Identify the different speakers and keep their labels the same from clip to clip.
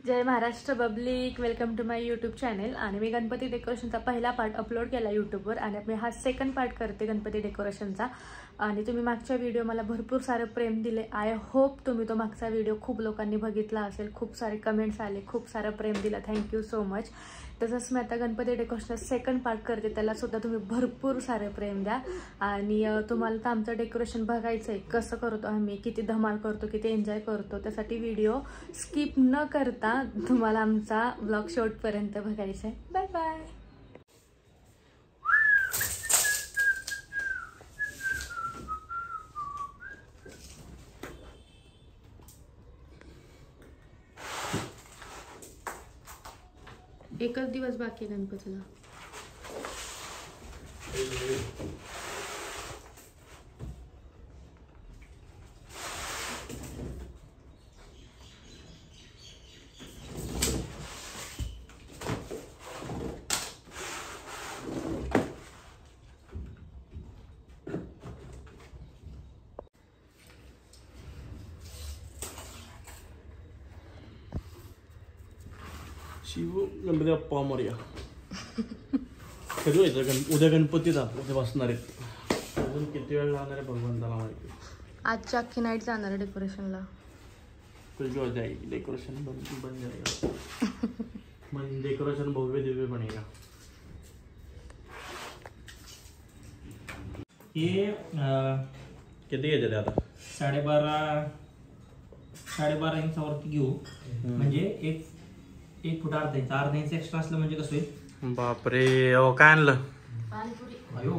Speaker 1: Jai Maharashtra public, welcome to my YouTube channel. आणि मी गणपती डेकोरेशनचा पहिला पार्ट अपलोड केला यूट्यूबवर आणि मी हा सेकंड पार्ट करते गणपती डेकोरेशनचा. आणि तुम्ही मागच्या व्हिडिओ मला भरपूर सारे प्रेम दिले. आय होप तुम्ही तो मागचा व्हिडिओ खूप लोकांनी बघितला असेल. खूप सारे कमेंट्स आले, खूप सारं प्रेम दिलं. Thank you so much. तसंच मी आता गणपती डेकोरेशनचा सेकंड पार्ट करते, त्याला सुद्धा तुम्ही भरपूर सारे प्रेम द्या. आणि तुम्हाला तर आमचं डेकोरेशन बघायचं आहे, कसं करतो आम्ही, किती धमाल करतो, किती एन्जॉय करतो. त्यासाठी व्हिडिओ स्किप न करता तुम्हाला आमचा व्लॉग शेवटपर्यंत बघायचा आहे. Bye bye. एकच दिवस बाकी आहे गणपतीला.
Speaker 2: शिव गणपती बाप्पा मोरया. कधी व्हायचं उद्या गणपतीचा, उद्या बसणार आहेत. अजून किती वेळ लागणार आहे भगवंताला माहिती.
Speaker 1: आजची अख्खी नाईट जाणार आहे डेकोरेशनला.
Speaker 2: कुछ हो जाएगी डेकोरेशन बन जाएगा. मन डेकोरेशन भव्य दिव्य बनेगा.
Speaker 3: हे
Speaker 2: किती घ्यायचे आता?
Speaker 3: 12.5 इंचावरती घेऊ. म्हणजे एक फूट अर्धा इंच एक्स्ट्रा असलं म्हणजे कसं होईल.
Speaker 2: बापरे, अहो काय आणलं?
Speaker 3: अयो,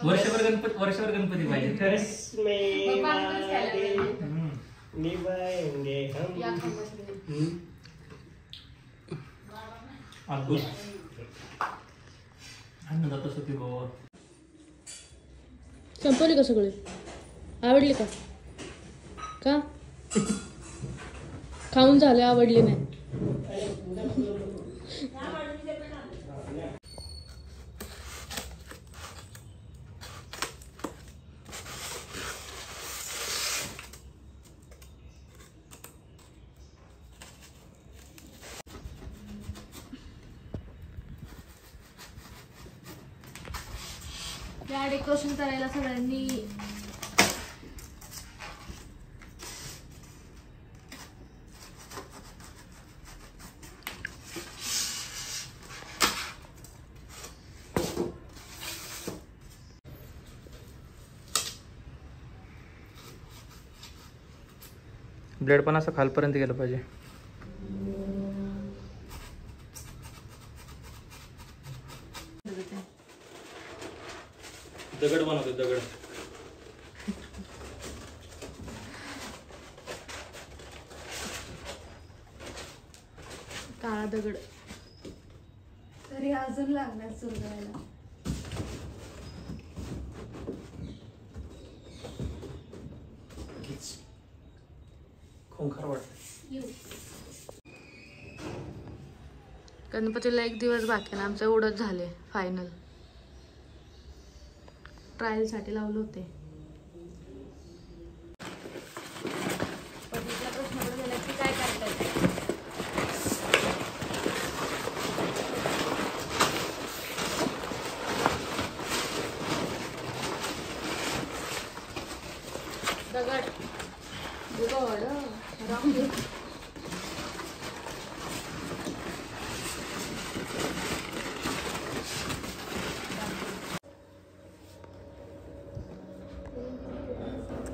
Speaker 3: वर्षभर गणपती पाहिजे.
Speaker 1: संपवली का सगळे? आवडली का? का खाऊन झाले, आवडली नाही? या डेकोरेशन करायला सगळ्यांनी
Speaker 3: ब्लेड पण असं खालपर्यंत गेलं पाहिजे.
Speaker 2: दगड बनवतो, दगड.
Speaker 1: काळा दगड तरी अजून लागणार सुरू करायला. गणपतीला एक दिवस बाकी ना, आमचं एवढंच झाले. फायनल ट्रायल साठी लावले होते. काय करताय? दगड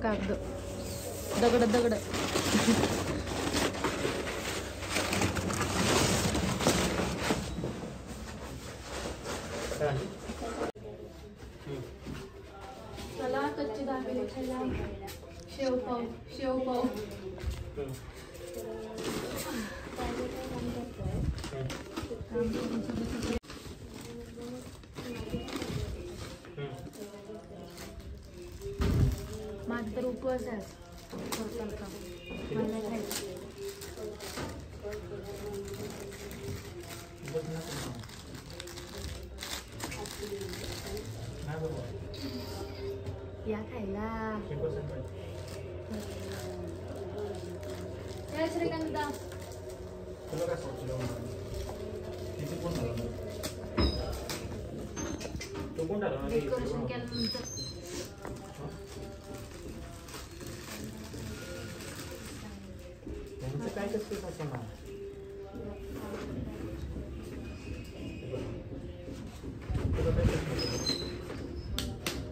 Speaker 1: कागद दगड दगड चला कच्ची दाबेली खायला. शेवपाव शेवपाव. माझं तर उपवास आहे. मला खायचं. या खायला. श्रीकांता
Speaker 3: तुला काय किती कोण झाला तो कोण झाला
Speaker 1: डेकोरेशन केल्यानंतर
Speaker 3: काय कसं ना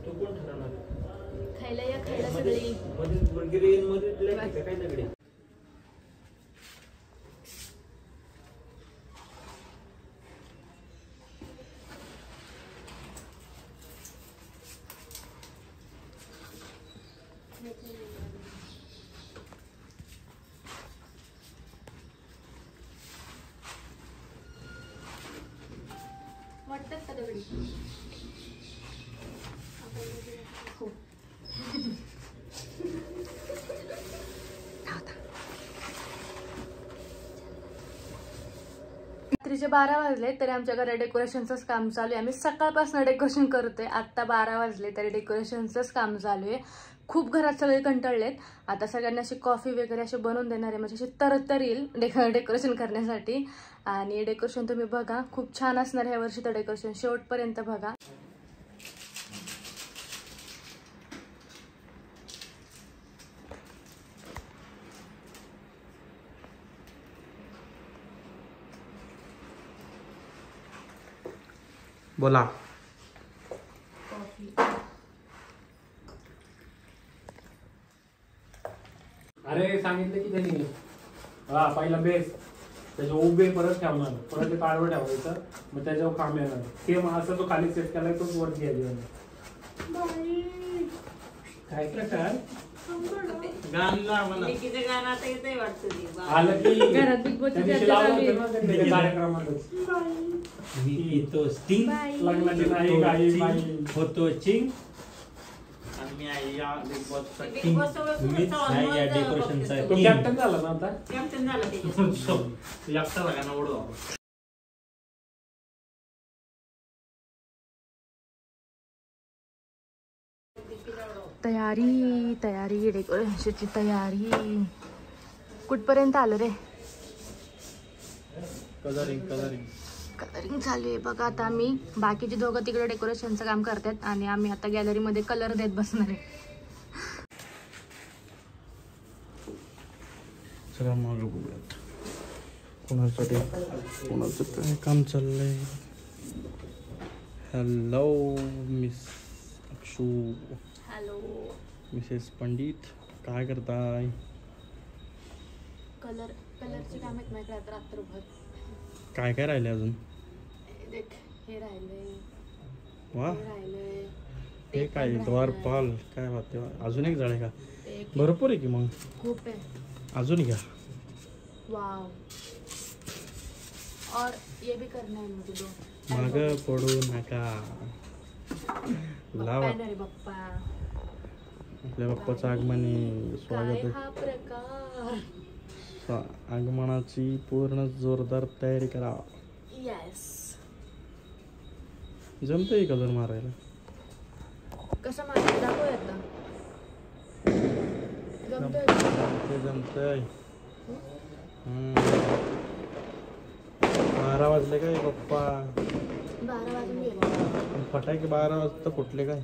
Speaker 3: तो कोण ठरवणार
Speaker 1: खायला या खायला सगळी
Speaker 3: मध्ये वगैरे मध्ये काय दगडे
Speaker 1: वाटतात का दगडी हो रात्रीचे 12 वाजले तरी आमच्या घरात डेकोरेशनचंच काम चालू आहे. आम्ही सकाळपासून डेकोरेशन करतोय. आत्ता 12 वाजले तरी डेकोरेशनचंच काम चालू आहे. खूप घरात सगळे कंटाळलेत. आता सगळ्यांना अशी कॉफी वगैरे असे बनवून देणार आहे, म्हणजे अशी तरतर येईल डेकोरेशन करण्यासाठी. आणि डेकोरेशन तुम्ही बघा, खूप छान असणार ह्या वर्षी तर डेकोरेशन शेवटपर्यंत बघा.
Speaker 2: बोला.
Speaker 3: अरे सांगितलं की त्यांनी हा पहिला बेस त्याच्या उभे परत ठेवणार, परत ते काढवं ठेवायचं, मग त्याच्यावर खांब येणार. सेम असं तो खाली सेट केलाय तोच वर घ्यायला. काय प्रकार
Speaker 2: गाणं लावा
Speaker 3: आलं की
Speaker 1: घरात बिग बॉसची चर्चा चालू आहे.
Speaker 3: कार्यक्रमातच लग्नाची नाही काही बाई
Speaker 2: होतो चिंग आणि मी आहे या बिग बॉसचा किंग. मीच आहे या डेकोरेशनचा
Speaker 3: तो कॅप्टन झाला ना आता.
Speaker 4: कॅप्टन झाला
Speaker 2: एकटा लागा ना ओढ.
Speaker 1: तयारी तयारी डेकोरेशनची तयारी कुठपर्यंत आलं रे?
Speaker 2: कलरिंग
Speaker 1: कलरिंग चालू आहे बघा. आता आम्ही बाकीचे दोघं तिकडे डेकोरेशनचं काम करतात आणि आम्ही आता गॅलरीमध्ये कलर देत बसणार आहे.
Speaker 2: चला मग बघूयात कोणाचं काय काम चाललंय. Hello miss Akshu.
Speaker 1: Hello
Speaker 2: Mrs Pandit, काय करताय?
Speaker 1: कलरचे काम आहेत माझ्याकडे रात्रभर.
Speaker 2: काय काय राहिले अजून?
Speaker 1: देख हे राहिलंय,
Speaker 2: वा
Speaker 1: हे राहिलंय,
Speaker 2: हे काय द्वारपाल काय वाटते. अजून एक झाडे का?
Speaker 1: एक
Speaker 2: भरपूर आहे की मग.
Speaker 1: खूप आहे.
Speaker 2: अजून घ्या.
Speaker 1: वाव. और ये भी करना है मुझे दो.
Speaker 2: माग पडू नका. लावा.
Speaker 1: रे बाप्पा.
Speaker 2: आपल्या बाप्पाचं आगमन आहे. स्वागत
Speaker 1: काय हा प्रकार.
Speaker 2: आगमनाची पूर्ण जोरदार तयारी करा.
Speaker 1: येस.
Speaker 2: जमतंय कलर मारायला.
Speaker 1: कसं मारायचं दाखव आता. जमतंय.
Speaker 2: जमतंय. 12 वाजले काय पप्पा?
Speaker 1: 12 वाजून गेले.
Speaker 2: फटाके 12 वाजता फुटले काय?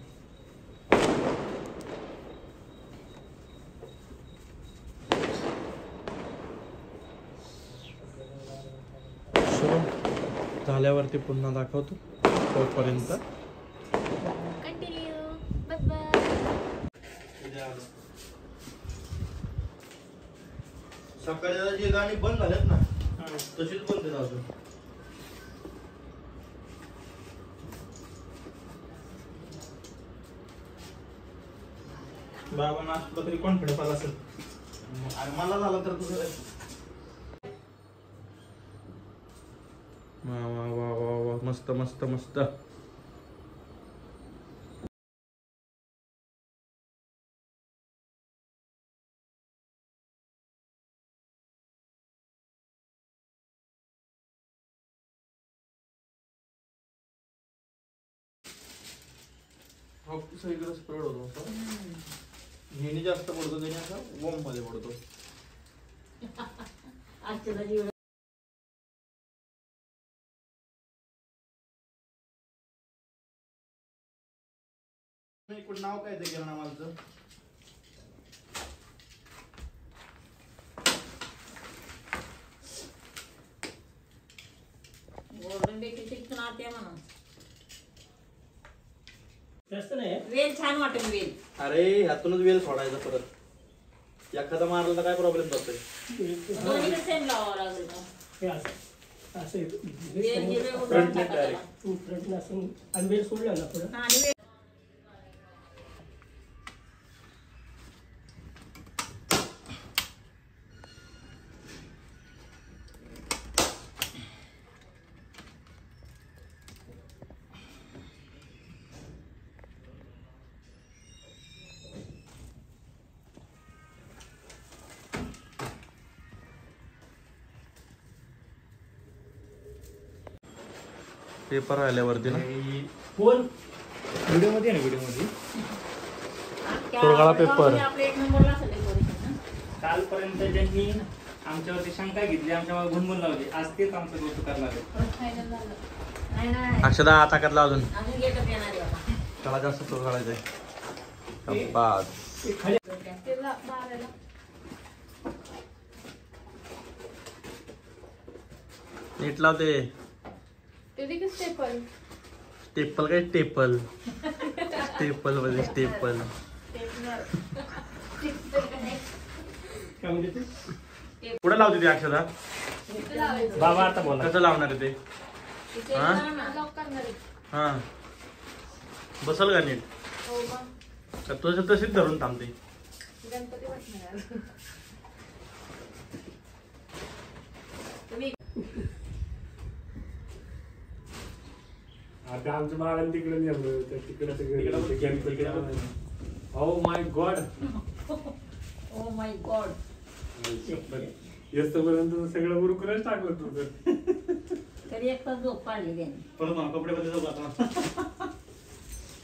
Speaker 2: झाल्यावरती पुन्हा दाखवतो. तोपर्यंत
Speaker 1: कंटिन्यू. Bye bye.
Speaker 2: सकाळी जे गाणी बंद झालेत ना तशीच बंद आहेत अजून.
Speaker 3: बाबा नाचलं तरी कॉन्फिडन्स आला असेल.
Speaker 2: आणि मला झालं तर तुझं वा वा वा वा वा. मस्त मस्त मस्त. सगळीकडे स्प्रेड होतो. घेणे जास्त पडतो त्याने असं वॉर्म मध्ये पडतो. इकडं नाव काय ते किराणा मालचं?
Speaker 4: वेल छान वाटेल वेल.
Speaker 2: अरे ह्यातूनच वेल सोडायचा परत. एखादा मारला तर काय प्रॉब्लेम होतोय?
Speaker 4: दोन्हीकडे सेम लावावं लागेल का? वेल हिरवे उडवून
Speaker 2: फ्रंट
Speaker 4: टाका
Speaker 2: डायरेक्ट.
Speaker 4: त्याला. हा, आणि वेल
Speaker 2: पेपर राहिल्यावरती ना
Speaker 3: कोण व्हिडिओ मध्ये आहे ना, व्हिडिओ मध्ये
Speaker 2: तोरगाळा पेपर.
Speaker 4: आपले 1 नंबरला असेल decoration, हं?
Speaker 5: कालपर्यंत ज्यांनी आमच्यावरती शंका घेतली, आमच्यावर घुनघुन लावली, आज तेच आमचं गोष्ट करणार आहे.
Speaker 1: फायनल झालं.
Speaker 4: नाही
Speaker 2: अक्षदा आता करला अजून
Speaker 4: अजून गेटअप येणार आहे बाबा.
Speaker 2: त्याला जास्त तोर काढायचंय. बास.
Speaker 1: त्याला बारायला.
Speaker 2: नीट लावते.
Speaker 1: ते देखील स्टेपल.
Speaker 2: स्टेपल काय स्टेपल? स्टेपल म्हणजे स्टेपल.
Speaker 3: काय म्हणजे ते?
Speaker 2: कुठं लावते ती अक्षदा?
Speaker 1: इथे लावायचं.
Speaker 3: बाबा आता बोला.
Speaker 2: कसं लावणार आहे ते?
Speaker 4: तिथे
Speaker 2: हा?
Speaker 4: येणार ना.
Speaker 1: लॉक करणार आहे.
Speaker 2: हा बसल का नीट?
Speaker 1: हो मग.
Speaker 2: का तुझं तशीच धरून थांबते?
Speaker 1: गणपती बसणार.
Speaker 4: तुम्ही
Speaker 3: आता आमच्या बाळाला तिकडे नेलं, तर तिकडे सगळं हो माय गॉड.
Speaker 4: Oh my God.
Speaker 3: येस्तपर्यंत सगळं उरकूनच टाकलं तुझं.
Speaker 4: तरी एक तास झोप काढली त्याने.
Speaker 2: परत मला कपडे बदल जाऊ आता.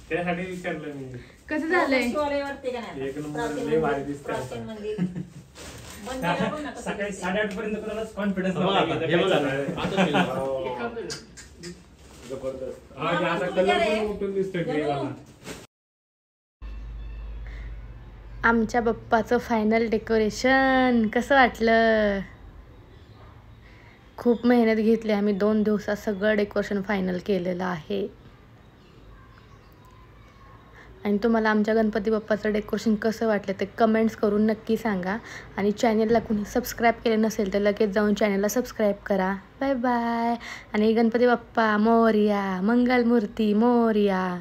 Speaker 3: त्यासाठी विचारलं मी.
Speaker 1: कसं झालंय?
Speaker 4: शिवालय वाटते का नाही?
Speaker 3: एक नंबर,
Speaker 4: प्राचीन
Speaker 3: लय भारी
Speaker 4: मंदिर,
Speaker 3: दिसतंय
Speaker 4: प्राचीन
Speaker 3: आता.
Speaker 4: मंदिर. बंद केलं पण नका
Speaker 5: सकाळी
Speaker 4: सगळं.
Speaker 5: 8:30 पर्यंत कोणालाच कॉन्फिडन्स
Speaker 2: हे बघा आता, हे बघा आता. आता feel झालं.
Speaker 3: हो. जबरदस्त. आणि आता कलर पण उठून दिसतोय ग्रेवाला.
Speaker 1: आमच्या बाप्पाचं फायनल डेकोरेशन कसं वाटलं? खूप मेहनत घेतली आम्ही. 2 दिवसात सगळं डेकोरेशन फायनल केलेलं आहे. आणि तुम्हाला आमच्या गणपती बाप्पाचं डेकोरेशन कसं वाटलं ते कमेंट्स करून नक्की सांगा. आणि चॅनलला कुणी सबस्क्राईब केलं नसेल तर लगेच जाऊन चॅनलला सबस्क्राईब करा. Bye bye. आणि गणपती बाप्पा मोरया, मंगलमूर्ती मोरया.